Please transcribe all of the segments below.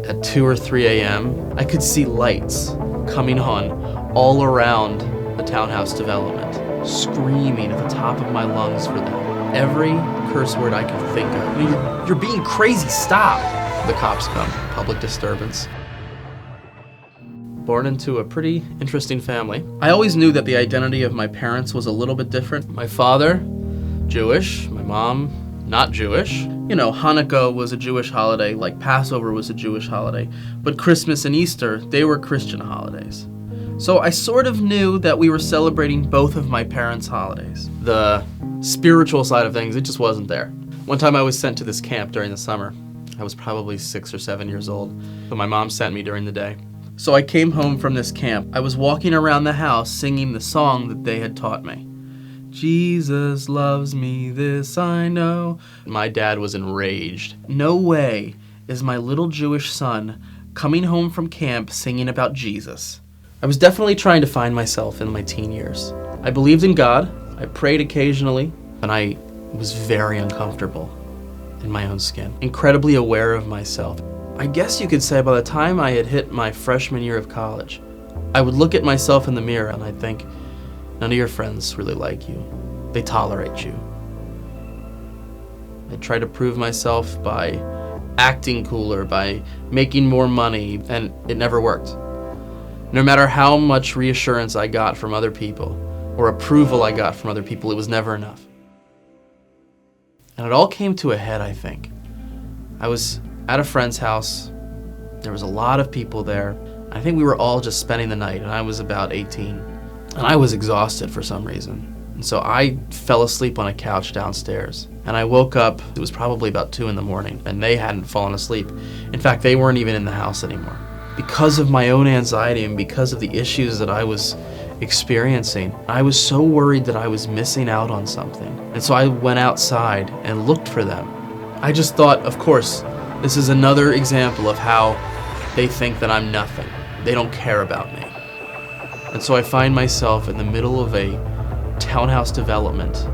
at 2 or 3 a.m., I could see lights coming on all around the townhouse development, screaming at the top of my lungs for them. Every curse word I could think of. You're being crazy, stop! The cops come, public disturbance. Born into a pretty interesting family. I always knew that the identity of my parents was a little bit different. My father, Jewish. My mom, not Jewish. You know, Hanukkah was a Jewish holiday, like Passover was a Jewish holiday. But Christmas and Easter, they were Christian holidays. So I sort of knew that we were celebrating both of my parents' holidays. The spiritual side of things, it just wasn't there. One time I was sent to this camp during the summer. I was probably 6 or 7 years old, but my mom sent me during the day. So I came home from this camp. I was walking around the house singing the song that they had taught me. Jesus loves me, this I know. My dad was enraged. No way is my little Jewish son coming home from camp singing about Jesus. I was definitely trying to find myself in my teen years. I believed in God, I prayed occasionally, and I was very uncomfortable in my own skin, incredibly aware of myself. I guess you could say by the time I had hit my freshman year of college, I would look at myself in the mirror and I'd think, none of your friends really like you. They tolerate you. I'd try to prove myself by acting cooler, by making more money, and it never worked. No matter how much reassurance I got from other people, or approval I got from other people, it was never enough. And it all came to a head, I think. I was at a friend's house. There was a lot of people there. I think we were all just spending the night, and I was about 18. And I was exhausted for some reason. And so I fell asleep on a couch downstairs. And I woke up, it was probably about 2 in the morning, and they hadn't fallen asleep. In fact, they weren't even in the house anymore. Because of my own anxiety and because of the issues that I was experiencing, I was so worried that I was missing out on something. And so I went outside and looked for them. I just thought, of course, this is another example of how they think that I'm nothing. They don't care about me. And so I find myself in the middle of a townhouse development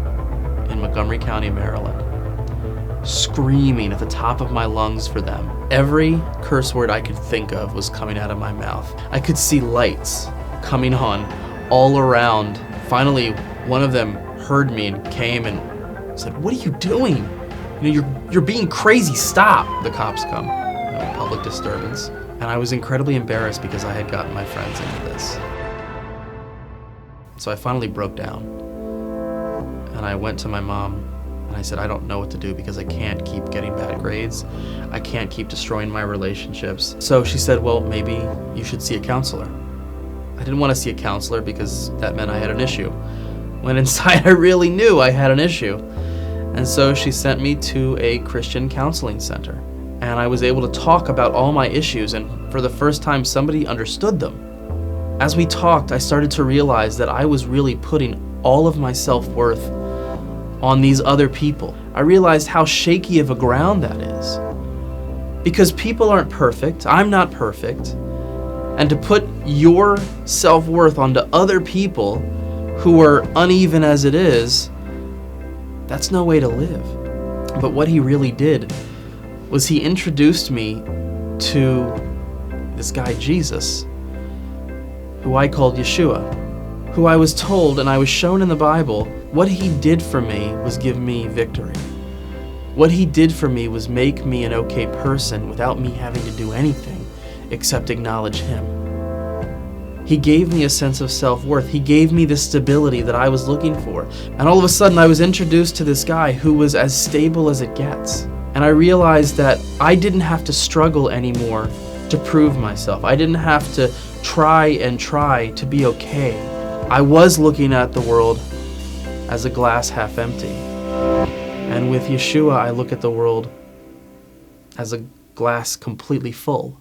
in Montgomery County, Maryland, screaming at the top of my lungs for them. Every curse word I could think of was coming out of my mouth. I could see lights coming on all around. Finally, one of them heard me and came and said, "What are you doing? You're being crazy, stop!" The cops come, public disturbance. And I was incredibly embarrassed because I had gotten my friends into this. So I finally broke down. And I went to my mom and I said, I don't know what to do because I can't keep getting bad grades. I can't keep destroying my relationships. So she said, well, maybe you should see a counselor. I didn't want to see a counselor because that meant I had an issue, when inside I really knew I had an issue. And so she sent me to a Christian counseling center. And I was able to talk about all my issues, and for the first time, somebody understood them. As we talked, I started to realize that I was really putting all of my self-worth on these other people. I realized how shaky of a ground that is. Because people aren't perfect, I'm not perfect, and to put your self-worth onto other people who are uneven as it is, that's no way to live. But what he really did was he introduced me to this guy Jesus, who I called Yeshua, who I was told and I was shown in the Bible, what he did for me was give me victory. What he did for me was make me an okay person without me having to do anything except acknowledge him. He gave me a sense of self-worth. He gave me the stability that I was looking for. And all of a sudden I was introduced to this guy who was as stable as it gets. And I realized that I didn't have to struggle anymore to prove myself. I didn't have to try to be okay. I was looking at the world as a glass half empty. And with Yeshua, I look at the world as a glass completely full.